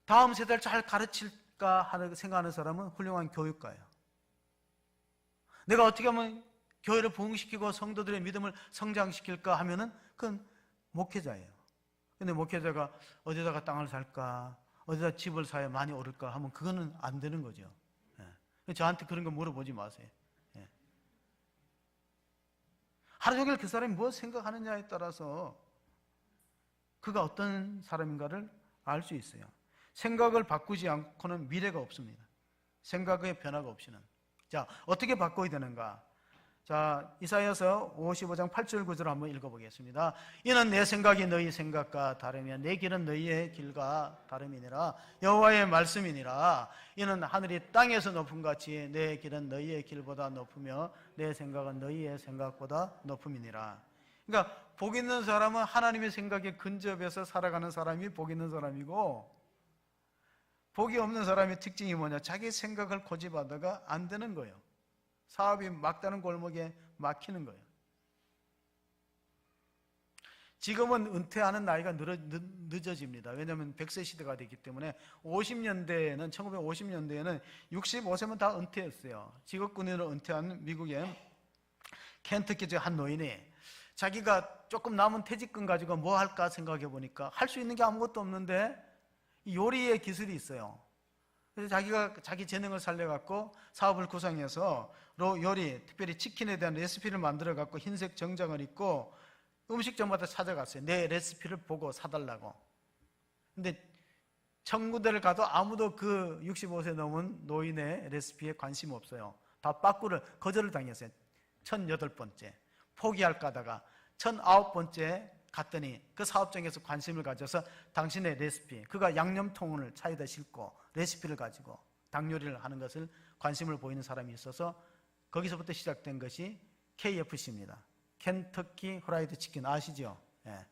다음 세대를 잘 가르칠까 생각하는 사람은 훌륭한 교육가예요. 내가 어떻게 하면 교회를 부흥시키고 성도들의 믿음을 성장시킬까 하면은 그건 목회자예요. 근데 목회자가 어디다가 땅을 살까, 어디다 집을 사야 많이 오를까 하면 그거는 안 되는 거죠. 저한테 그런 거 물어보지 마세요. 하루 종일 그 사람이 뭐 생각하느냐에 따라서 그가 어떤 사람인가를 알 수 있어요. 생각을 바꾸지 않고는 미래가 없습니다. 생각의 변화가 없이는. 자, 어떻게 바꿔야 되는가? 자, 이사야서 55장 8절 9절 한번 읽어보겠습니다. 이는 내 생각이 너희 생각과 다르며 내 길은 너희의 길과 다름이니라. 여호와의 말씀이니라. 이는 하늘이 땅에서 높음 같이 내 길은 너희의 길보다 높으며 내 생각은 너희의 생각보다 높음이니라. 그러니까 복 있는 사람은 하나님의 생각에 근접해서 살아가는 사람이 복 있는 사람이고, 복이 없는 사람의 특징이 뭐냐? 자기 생각을 고집하다가 안 되는 거예요. 사업이 막다른 골목에 막히는 거예요. 지금은 은퇴하는 나이가 늦어집니다. 왜냐하면 100세 시대가 되기 때문에 1950년대에는 65세면 다 은퇴했어요. 직업군인으로 은퇴한 미국의 켄터키주 한 노인이 자기가 조금 남은 퇴직금 가지고 뭐 할까 생각해 보니까 할 수 있는 게 아무것도 없는데 요리의 기술이 있어요. 그래서 자기가 자기 재능을 살려갖고 사업을 구성해서 요리, 특별히 치킨에 대한 레시피를 만들어갖고 흰색 정장을 입고 음식점마다 찾아갔어요. 내 레시피를 보고 사달라고. 근데 천군데를 가도 아무도 그 65세 넘은 노인의 레시피에 관심 없어요. 다 거절을 당했어요. 1008번째. 포기할까 하다가 1009번째 갔더니 그 사업장에서 관심을 가져서 당신의 레시피, 그가 양념통을 차에다 싣고 레시피를 가지고 닭 요리를 하는 것을 관심을 보이는 사람이 있어서 거기서부터 시작된 것이 KFC입니다. 켄터키 프라이드 치킨 아시죠? 예.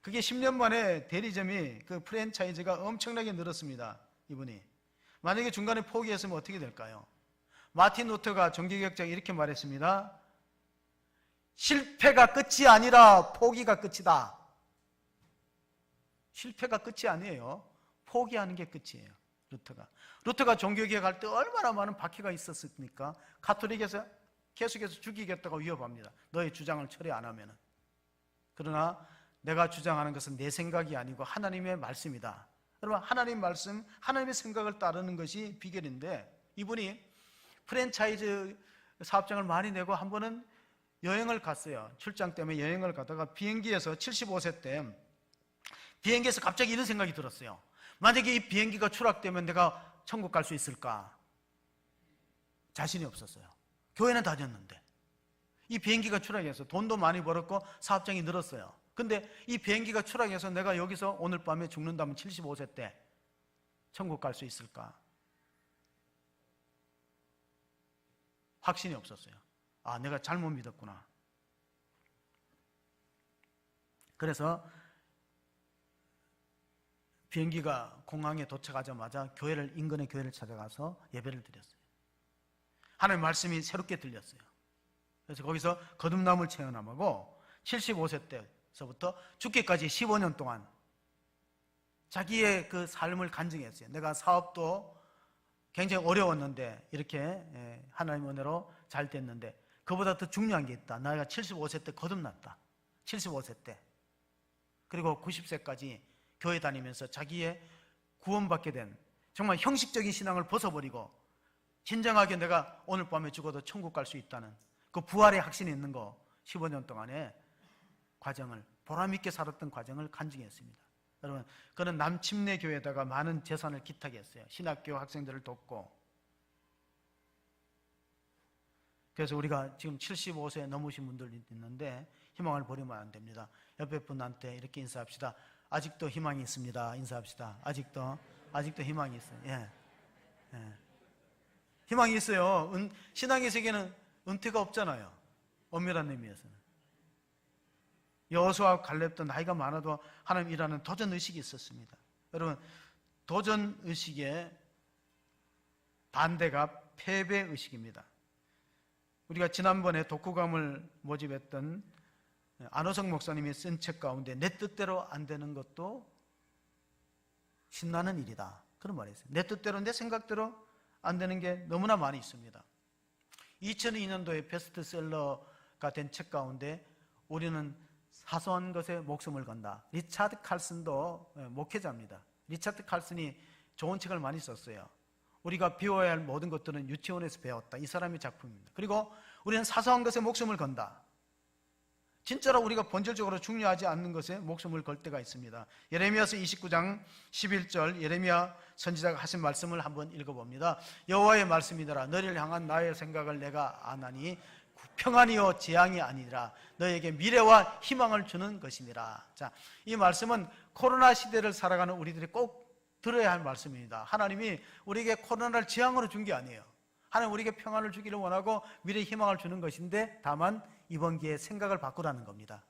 그게 10년 만에 대리점이 그 프랜차이즈가 엄청나게 늘었습니다. 이분이 만약에 중간에 포기했으면 어떻게 될까요? 마틴 루터가 종교개혁자가 이렇게 말했습니다. 실패가 끝이 아니라 포기가 끝이다. 실패가 끝이 아니에요. 포기하는 게 끝이에요. 루터가 종교개혁할 때 얼마나 많은 박해가 있었습니까? 가톨릭에서 계속해서 죽이겠다고 위협합니다. 너의 주장을 철회 안 하면은. 그러나 내가 주장하는 것은 내 생각이 아니고 하나님의 말씀이다. 여러분, 하나님 말씀, 하나님의 생각을 따르는 것이 비결인데, 이분이 프랜차이즈 사업장을 많이 내고 한 번은 여행을 갔어요. 출장 때문에 여행을 가다가 비행기에서 75세 때 비행기에서 갑자기 이런 생각이 들었어요. 만약에 이 비행기가 추락되면 내가 천국 갈 수 있을까? 자신이 없었어요. 교회는 다녔는데 이 비행기가 추락해서 돈도 많이 벌었고 사업장이 늘었어요. 근데 이 비행기가 추락해서 내가 여기서 오늘 밤에 죽는다면 75세 때 천국 갈 수 있을까? 확신이 없었어요. 아, 내가 잘못 믿었구나. 그래서 비행기가 공항에 도착하자마자 인근의 교회를 찾아가서 예배를 드렸어요. 하나님의 말씀이 새롭게 들렸어요. 그래서 거기서 거듭남을 체험하고 75세 때서부터 죽기까지 15년 동안 자기의 그 삶을 간증했어요. 내가 사업도 굉장히 어려웠는데 이렇게 하나님 은혜로 잘 됐는데 그보다 더 중요한 게 있다. 내가 75세 때 거듭났다. 75세 때. 그리고 90세까지 교회 다니면서 자기의 구원받게 된 정말 형식적인 신앙을 벗어버리고 진정하게 내가 오늘 밤에 죽어도 천국 갈 수 있다는 그 부활의 확신이 있는 거 15년 동안의 과정을, 보람있게 살았던 과정을 간증했습니다. 여러분, 그는 남침내 교회에다가 많은 재산을 기탁했어요. 신학교 학생들을 돕고. 그래서 우리가 지금 75세 넘으신 분들 있는데 희망을 버리면 안 됩니다. 옆에 분한테 이렇게 인사합시다. 아직도 희망이 있습니다. 인사합시다. 아직도 희망이 있어요. 예. 희망이 있어요. 신앙의 세계는 은퇴가 없잖아요. 엄밀한 의미에서는. 여호수아와 갈렙도 나이가 많아도 하나님 일하는 도전 의식이 있었습니다. 여러분, 도전 의식의 반대가 패배 의식입니다. 우리가 지난번에 독후감을 모집했던 안호성 목사님이 쓴 책 가운데 내 뜻대로 안 되는 것도 신나는 일이다, 그런 말이 있어요. 내 뜻대로, 내 생각대로 안 되는 게 너무나 많이 있습니다. 2002년도에 베스트셀러가 된 책 가운데 우리는 사소한 것에 목숨을 건다. 리차드 칼슨도 목회자입니다. 리차드 칼슨이 좋은 책을 많이 썼어요. 우리가 배워야 할 모든 것들은 유치원에서 배웠다. 이 사람의 작품입니다. 그리고 우리는 사소한 것에 목숨을 건다. 진짜로 우리가 본질적으로 중요하지 않는 것에 목숨을 걸 때가 있습니다. 예레미야서 29장 11절 예레미야 선지자가 하신 말씀을 한번 읽어봅니다. 여호와의 말씀이더라. 너를 향한 나의 생각을 내가 아나니 평안이요 재앙이 아니라 너에게 미래와 희망을 주는 것이니라. 자, 이 말씀은 코로나 시대를 살아가는 우리들이 꼭 들어야 할 말씀입니다. 하나님이 우리에게 코로나를 재앙으로 준 게 아니에요. 하나님 우리에게 평안을 주기를 원하고 미래의 희망을 주는 것인데 다만 이번 기회에 생각을 바꾸라는 겁니다.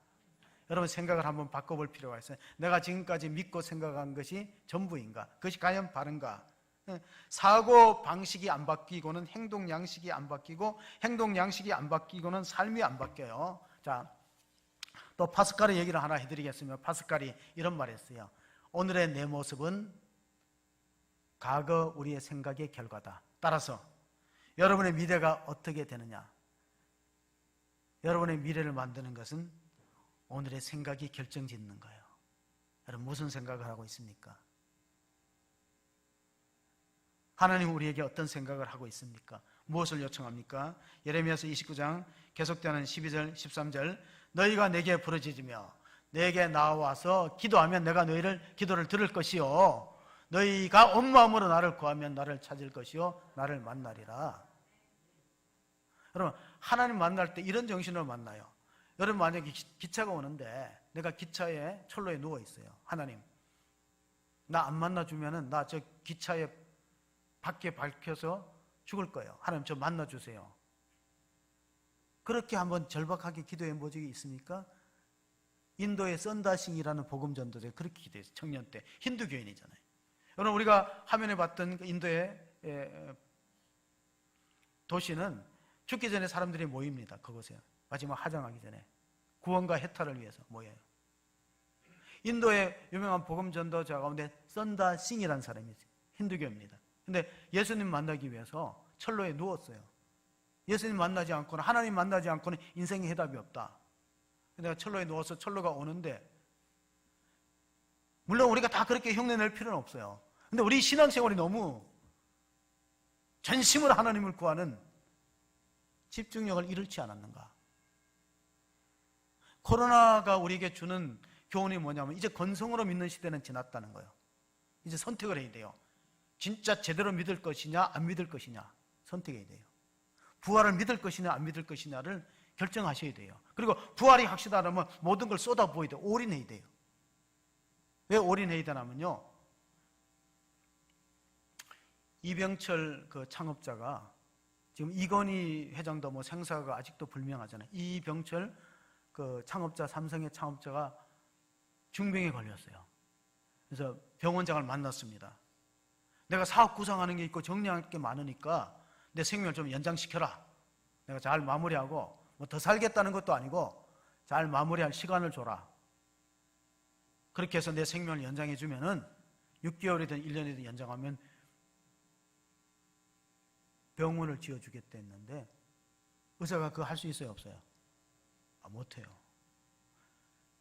여러분, 생각을 한번 바꿔볼 필요가 있어요. 내가 지금까지 믿고 생각한 것이 전부인가? 그것이 과연 바른가? 사고 방식이 안 바뀌고는 행동 양식이 안 바뀌고 행동 양식이 안 바뀌고는 삶이 안 바뀌어요. 자, 또 파스칼의 얘기를 하나 해드리겠습니다. 파스칼이 이런 말 했어요. 오늘의 내 모습은 과거 우리의 생각의 결과다. 따라서 여러분의 미래가 어떻게 되느냐? 여러분의 미래를 만드는 것은 오늘의 생각이 결정짓는 거예요. 여러분, 무슨 생각을 하고 있습니까? 하나님 우리에게 어떤 생각을 하고 있습니까? 무엇을 요청합니까? 예레미야서 29장 계속되는 12절 13절 너희가 내게 부르짖으며 내게 나와서 기도하면 내가 너희를 기도를 들을 것이요 너희가 온 마음으로 나를 구하면 나를 찾을 것이요 나를 만나리라. 여러분, 하나님 만날 때 이런 정신으로 만나요. 여러분 만약에 기차가 오는데 내가 기차에 철로에 누워 있어요. 하나님, 나 안 만나주면은 나 저 기차에 밖에 밝혀서 죽을 거예요. 하나님 저 만나주세요. 그렇게 한번 절박하게 기도해 본 적이 있습니까? 인도의 썬다싱이라는 복음전도자가 그렇게 기도했어요. 청년 때. 힌두 교인이잖아요. 여러분 우리가 화면에 봤던 그 인도의 도시는 죽기 전에 사람들이 모입니다. 그곳에 마지막 화장하기 전에 구원과 해탈을 위해서 모여요. 인도의 유명한 복음전도자 가운데 썬다싱이라는 사람이 있어요. 힌두교입니다. 근데 예수님 만나기 위해서 철로에 누웠어요. 예수님 만나지 않고는, 하나님 만나지 않고는 인생의 해답이 없다. 내가 철로에 누워서 철로가 오는데, 물론 우리가 다 그렇게 흉내낼 필요는 없어요. 근데 우리 신앙생활이 너무 전심으로 하나님을 구하는 집중력을 잃지 않았는가? 코로나가 우리에게 주는 교훈이 뭐냐면 이제 건성으로 믿는 시대는 지났다는 거예요. 이제 선택을 해야 돼요. 진짜 제대로 믿을 것이냐 안 믿을 것이냐 선택해야 돼요. 부활을 믿을 것이냐 안 믿을 것이냐를 결정하셔야 돼요. 그리고 부활이 확실하다면 모든 걸 쏟아부어야 돼요. 올인해야 돼요. 왜 올인해야 되냐면요, 이병철 그 창업자가 지금 이건희 회장도 뭐 생사가 아직도 불명하잖아요. 이병철 그 창업자, 삼성의 창업자가 중병에 걸렸어요. 그래서 병원장을 만났습니다. 내가 사업 구상하는 게 있고 정리할 게 많으니까 내 생명을 좀 연장시켜라. 내가 잘 마무리하고 뭐 더 살겠다는 것도 아니고 잘 마무리할 시간을 줘라. 그렇게 해서 내 생명을 연장해 주면은 6개월이든 1년이든 연장하면 병원을 지어주겠다 했는데 의사가 그거 할 수 있어요, 없어요? 못해요.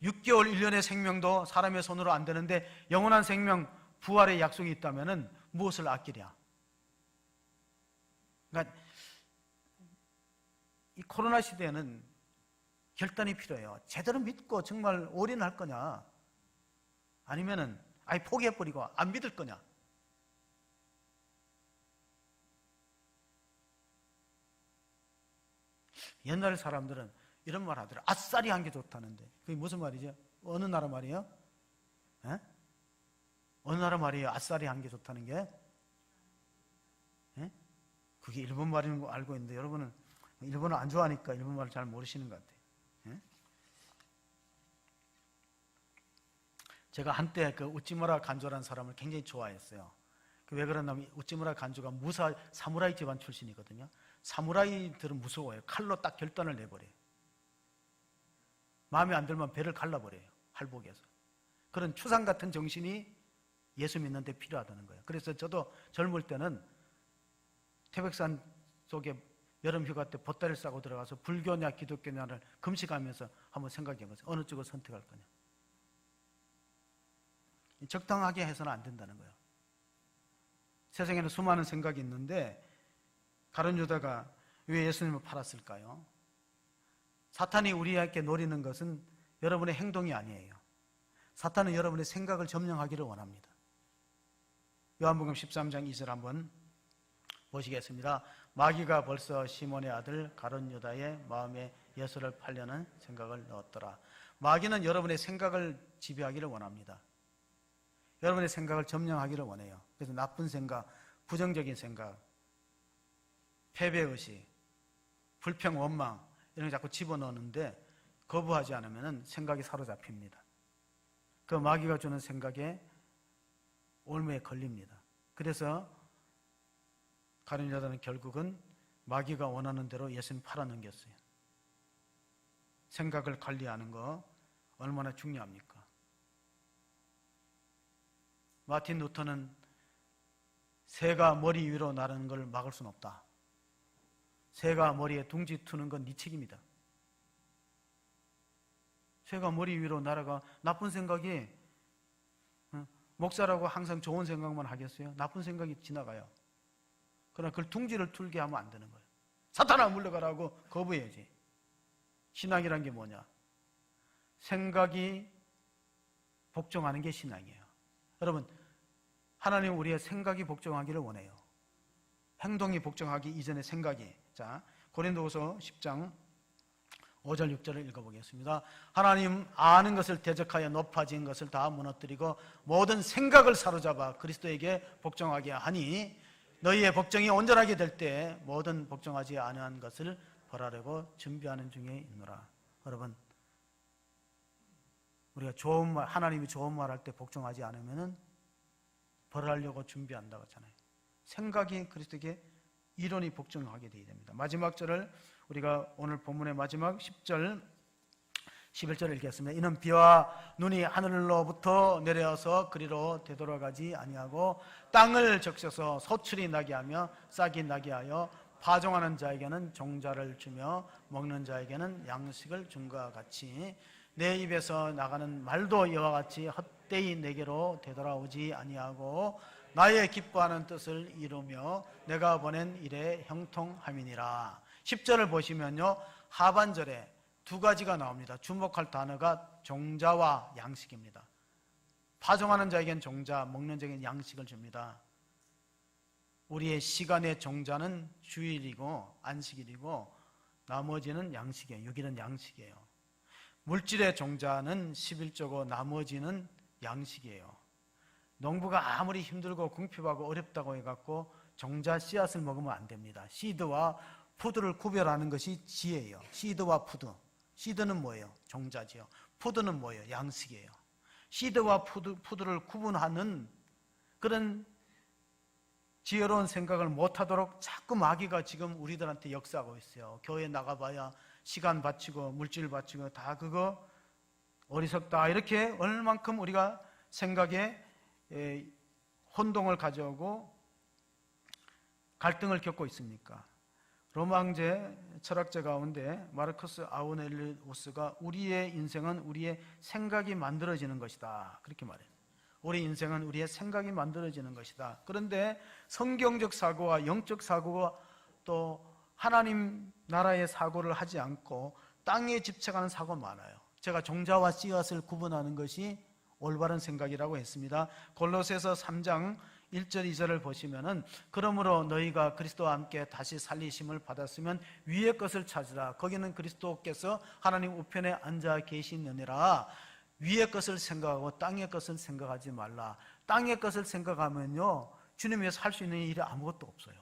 6개월, 1년의 생명도 사람의 손으로 안 되는데 영원한 생명, 부활의 약속이 있다면은 무엇을 아끼랴? 그러니까 이 코로나 시대에는 결단이 필요해요. 제대로 믿고 정말 올인할 거냐? 아니면은 아예 포기해버리고 안 믿을 거냐? 옛날 사람들은 이런 말 하더라. 아싸리 한 게 좋다는데. 그게 무슨 말이죠? 어느 나라 말이에요? 에? 어느 나라 말이에요? 아싸리 한 게 좋다는 게? 에? 그게 일본 말인 거 알고 있는데 여러분은 일본을 안 좋아하니까 일본 말을 잘 모르시는 것 같아요. 에? 제가 한때 그 우찌무라 간조라는 사람을 굉장히 좋아했어요. 왜 그러냐면 우찌무라 간조가 무사 사무라이 집안 출신이거든요. 사무라이들은 무서워요. 칼로 딱 결단을 내버려요. 마음에 안 들면 배를 갈라버려요. 할복에서. 그런 추상 같은 정신이 예수 믿는 데 필요하다는 거예요. 그래서 저도 젊을 때는 태백산 속에 여름 휴가 때 보따리를 싸고 들어가서 불교냐 기독교냐를 금식하면서 한번 생각해 보세요. 어느 쪽을 선택할 거냐. 적당하게 해서는 안 된다는 거예요. 세상에는 수많은 생각이 있는데 가룟 유다가 왜 예수님을 팔았을까요? 사탄이 우리에게 노리는 것은 여러분의 행동이 아니에요. 사탄은 여러분의 생각을 점령하기를 원합니다. 요한복음 13장 2절 한번 보시겠습니다. 마귀가 벌써 시몬의 아들 가룟 유다의 마음에 예수를 팔려는 생각을 넣었더라. 마귀는 여러분의 생각을 지배하기를 원합니다. 여러분의 생각을 점령하기를 원해요. 그래서 나쁜 생각, 부정적인 생각, 패배의식, 불평, 원망 이런 거 자꾸 집어넣는데 거부하지 않으면 생각이 사로잡힙니다. 그 마귀가 주는 생각에 올무에 걸립니다. 그래서 가룟 유다는 결국은 마귀가 원하는 대로 예수님 팔아넘겼어요. 생각을 관리하는 거 얼마나 중요합니까? 마틴 루터는 새가 머리 위로 나르는 걸 막을 수는 없다. 새가 머리에 둥지 트는 건 네 책임이다. 새가 머리 위로 날아가 나쁜 생각이 목사라고 항상 좋은 생각만 하겠어요? 나쁜 생각이 지나가요. 그러나 그걸 둥지를 틀게 하면 안 되는 거예요. 사탄아 물러가라고 거부해야지. 신앙이란 게 뭐냐? 생각이 복종하는 게 신앙이에요. 여러분, 하나님은 우리의 생각이 복종하기를 원해요. 행동이 복종하기 이전에 생각이. 자, 고린도후서 10장 5절 6절을 읽어보겠습니다. 하나님 아는 것을 대적하여 높아진 것을 다 무너뜨리고 모든 생각을 사로잡아 그리스도에게 복종하게 하니 너희의 복종이 온전하게 될 때 모든 복종하지 아니한 것을 벌하려고 준비하는 중에 있노라. 여러분, 우리가 좋은 말, 하나님이 좋은 말 할 때 복종하지 않으면은 벌하려고 준비한다고 하잖아요. 생각이 그리스도에게 이론이 복종하게 되어야 됩니다. 마지막 절을 우리가 오늘 본문의 마지막 10절 11절을 읽겠습니다. 이는 비와 눈이 하늘로부터 내려서 그리로 되돌아가지 아니하고 땅을 적셔서 소출이 나게 하며 싹이 나게 하여 파종하는 자에게는 종자를 주며 먹는 자에게는 양식을 준 것과 같이 내 입에서 나가는 말도 이와 같이 헛되이 내게로 되돌아오지 아니하고 나의 기뻐하는 뜻을 이루며 내가 보낸 일에 형통함이니라. 10절을 보시면요, 하반절에 두 가지가 나옵니다. 주목할 단어가 종자와 양식입니다. 파종하는 자에겐 종자, 먹는 자에겐 양식을 줍니다. 우리의 시간의 종자는 주일이고 안식일이고 나머지는 양식이에요. 6일은 양식이에요. 물질의 종자는 11조고 나머지는 양식이에요. 농부가 아무리 힘들고 궁핍하고 어렵다고 해갖고 종자 씨앗을 먹으면 안 됩니다. 시드와 푸드를 구별하는 것이 지혜예요. 시드와 푸드. 시드는 뭐예요? 종자지요. 푸드는 뭐예요? 양식이에요. 시드와 푸드를 구분하는 그런 지혜로운 생각을 못하도록 자꾸 마귀가 지금 우리들한테 역사하고 있어요. 교회 나가봐야 시간 바치고 물질 바치고 다 그거 어리석다, 이렇게 얼만큼 우리가 생각에 혼동을 가져오고 갈등을 겪고 있습니까? 로마 황제 철학자 가운데 마르커스 아우렐리우스가 우리의 인생은 우리의 생각이 만들어지는 것이다, 그렇게 말해요. 우리 인생은 우리의 생각이 만들어지는 것이다. 그런데 성경적 사고와 영적 사고가 또 하나님 나라의 사고를 하지 않고 땅에 집착하는 사고가 많아요. 제가 종자와 씨앗을 구분하는 것이 올바른 생각이라고 했습니다. 골로새서 3장 1절 2절을 보시면은 그러므로 너희가 그리스도와 함께 다시 살리심을 받았으면 위의 것을 찾으라. 거기는 그리스도께서 하나님 우편에 앉아 계시느니라. 위의 것을 생각하고 땅의 것을 생각하지 말라. 땅의 것을 생각하면요, 주님 위해서 할 수 있는 일이 아무것도 없어요.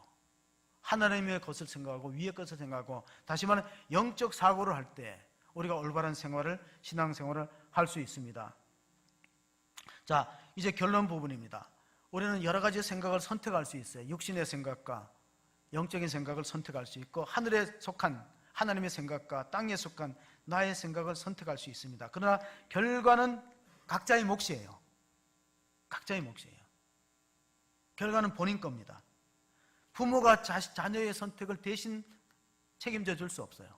하나님의 것을 생각하고 위의 것을 생각하고, 다시 말하면 영적 사고를 할 때 우리가 올바른 생활을, 신앙생활을 할 수 있습니다. 자, 이제 결론 부분입니다. 우리는 여러 가지 생각을 선택할 수 있어요. 육신의 생각과 영적인 생각을 선택할 수 있고, 하늘에 속한 하나님의 생각과 땅에 속한 나의 생각을 선택할 수 있습니다. 그러나 결과는 각자의 몫이에요. 각자의 몫이에요. 결과는 본인 겁니다. 부모가 자녀의 선택을 대신 책임져 줄 수 없어요.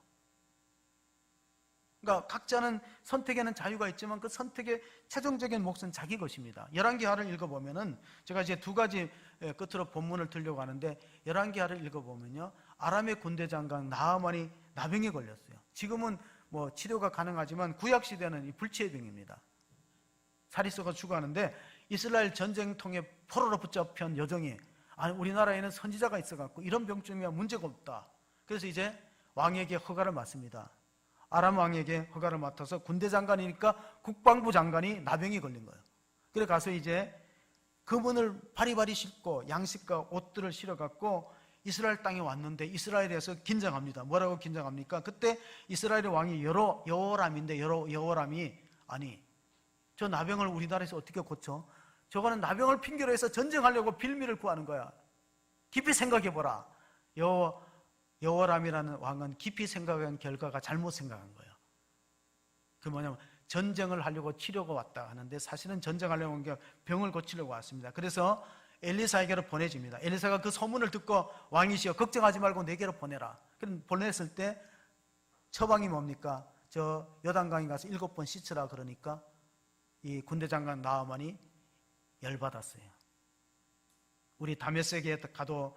그러니까 각자는 선택에는 자유가 있지만 그 선택의 최종적인 몫은 자기 것입니다. 열왕기하를 읽어보면은, 제가 이제 두 가지 끝으로 본문을 들려고 하는데, 열왕기하를 읽어보면요, 아람의 군대 장관 나하만이 나병에 걸렸어요. 지금은 뭐 치료가 가능하지만 구약 시대는 이 불치의 병입니다. 살이 썩어 죽어가는데, 이스라엘 전쟁통에 포로로 붙잡힌 여종이, 아니 우리나라에는 선지자가 있어갖고 이런 병증이면 문제가 없다. 그래서 이제 왕에게 허가를 맡습니다. 아람 왕에게 허가를 맡아서 군대 장관이니까 국방부 장관이 나병이 걸린 거예요. 그래 가서 이제 금은을 바리바리 싣고 양식과 옷들을 실어갖고 이스라엘 땅에 왔는데, 이스라엘에서 긴장합니다. 뭐라고 긴장합니까? 그때 이스라엘의 왕이 여호람인데, 여호람이 아니 저 나병을 우리나라에서 어떻게 고쳐? 저거는 나병을 핑계로 해서 전쟁하려고 빌미를 구하는 거야. 깊이 생각해보라. 여호람이라는 왕은 깊이 생각한 결과가 잘못 생각한 거예요. 그 뭐냐면 전쟁을 하려고 치려고 왔다 하는데, 사실은 전쟁하려고 온 게 병을 고치려고 왔습니다. 그래서 엘리사에게로 보내집니다. 엘리사가 그 소문을 듣고, 왕이시여 걱정하지 말고 내게로 보내라. 그럼 보냈을 때 처방이 뭡니까? 저 요단강에 가서 7번 씻으라 그러니까 이 군대 장관 나하만이 열받았어요. 우리 다메섹에 가도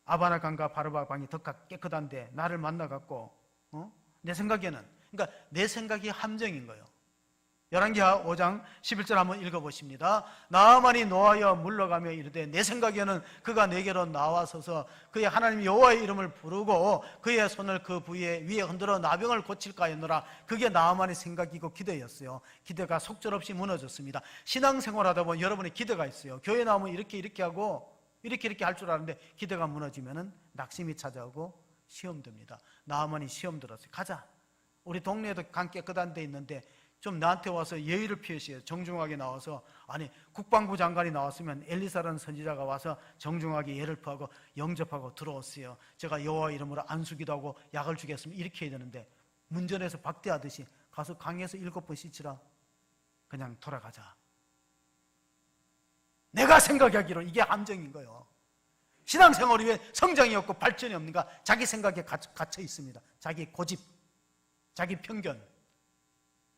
아바나 강과 바르바 강이 더 깨끗한데 나를 만나갖고 내 생각에는, 그러니까 내 생각이 함정인 거예요. 열왕기하 5장 11절 한번 읽어보십니다. 나아만이 노하여 물러가며 이르되 내 생각에는 그가 내게로 나와서서 그의 하나님 여호와의 이름을 부르고 그의 손을 그 부위에 위에 흔들어 나병을 고칠까 하였노라. 그게 나아만의 생각이고 기대였어요. 기대가 속절없이 무너졌습니다. 신앙생활하다 보면 여러분의 기대가 있어요. 교회 나오면 이렇게 하고 이렇게 할 줄 아는데 기대가 무너지면 낙심이 찾아오고 시험 듭니다. 나아만이 시험 들었어요. 가자. 우리 동네에도 강 깨끗한 데 있는데 좀 나한테 와서 예의를 표시해요. 정중하게 나와서, 아니 국방부 장관이 나왔으면 엘리사라는 선지자가 와서 정중하게 예를 표하고 영접하고 들어오세요. 제가 여호와 이름으로 안수기도 하고 약을 주겠습니다. 이렇게 해야 되는데 문전에서 박대하듯이 가서 강에서 7번 씻으라. 그냥 돌아가자. 내가 생각하기로 이게 함정인 거예요. 신앙생활이 왜 성장이 없고 발전이 없는가? 자기 생각에 갇혀 있습니다. 자기 고집, 자기 편견,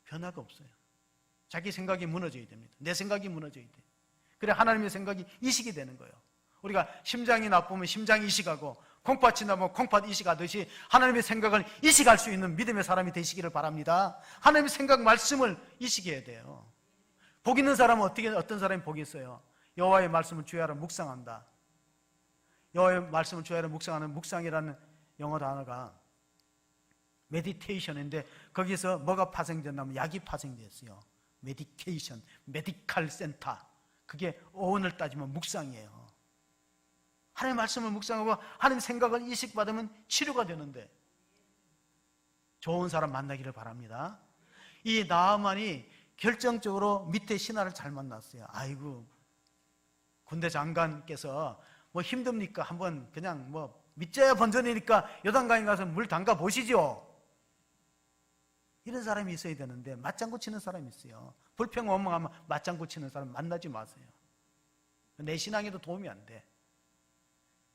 변화가 없어요. 자기 생각이 무너져야 됩니다. 내 생각이 무너져야 돼. 그래 하나님의 생각이 이식이 되는 거예요. 우리가 심장이 나쁘면 심장 이식하고 콩팥이 나쁘면 콩팥 이식하듯이 하나님의 생각을 이식할 수 있는 믿음의 사람이 되시기를 바랍니다. 하나님의 생각 말씀을 이식해야 돼요. 복 있는 사람은 어떤 사람이 복이 있어요? 여호와의 말씀을 주야로 묵상한다. 여호와의 말씀을 주야로 묵상하는, 묵상이라는 영어 단어가 메디테이션인데 거기서 뭐가 파생됐냐면 약이 파생됐어요. 메디케이션, 메디칼 센터. 그게 어원을 따지면 묵상이에요. 하나님의 말씀을 묵상하고 하나님의 생각을 이식받으면 치료가 되는데 좋은 사람 만나기를 바랍니다. 이 나아만이 결정적으로 밑에 신하를 잘 만났어요. 아이고, 군대 장관께서 뭐 힘듭니까? 한번 그냥 뭐 밑자야 번전이니까 요단강에 가서 물 담가 보시죠. 이런 사람이 있어야 되는데 맞장구 치는 사람이 있어요. 불평 원망하면 맞장구 치는 사람 만나지 마세요. 내 신앙에도 도움이 안 돼.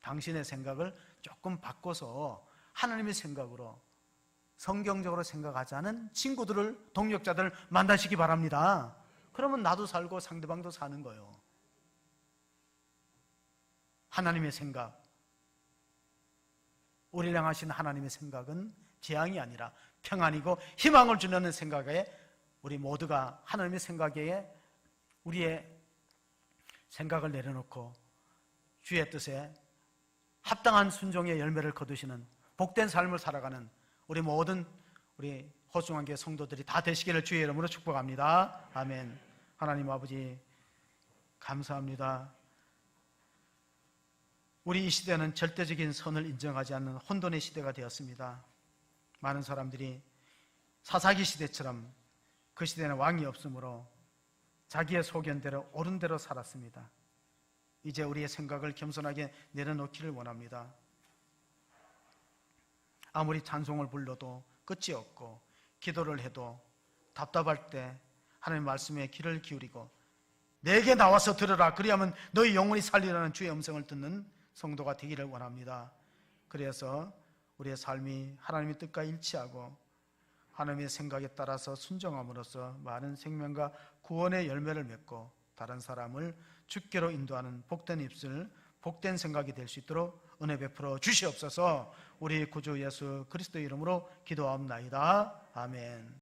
당신의 생각을 조금 바꿔서 하나님의 생각으로 성경적으로 생각하자는 친구들을, 동력자들을 만나시기 바랍니다. 그러면 나도 살고 상대방도 사는 거예요. 하나님의 생각, 우리를 향하신 하나님의 생각은 재앙이 아니라 평안이고 희망을 주는 생각에 우리 모두가 하나님의 생각에 우리의 생각을 내려놓고 주의 뜻에 합당한 순종의 열매를 거두시는 복된 삶을 살아가는 우리 모든 우리 호중한교회 성도들이 다 되시기를 주의 이름으로 축복합니다. 아멘. 하나님 아버지 감사합니다. 우리 이 시대는 절대적인 선을 인정하지 않는 혼돈의 시대가 되었습니다. 많은 사람들이 사사기 시대처럼 그 시대는 왕이 없으므로 자기의 소견대로 옳은 대로 살았습니다. 이제 우리의 생각을 겸손하게 내려놓기를 원합니다. 아무리 찬송을 불러도 끝이 없고 기도를 해도 답답할 때 하나님의 말씀에 귀를 기울이고 내게 나와서 들으라 그리하면 너희 영혼이 살리라는 주의 음성을 듣는 성도가 되기를 원합니다. 그래서 우리의 삶이 하나님의 뜻과 일치하고 하나님의 생각에 따라서 순종함으로써 많은 생명과 구원의 열매를 맺고 다른 사람을 주께로 인도하는 복된 입술, 복된 생각이 될 수 있도록 은혜 베풀어 주시옵소서. 우리 구주 예수 그리스도의 이름으로 기도하옵나이다. 아멘.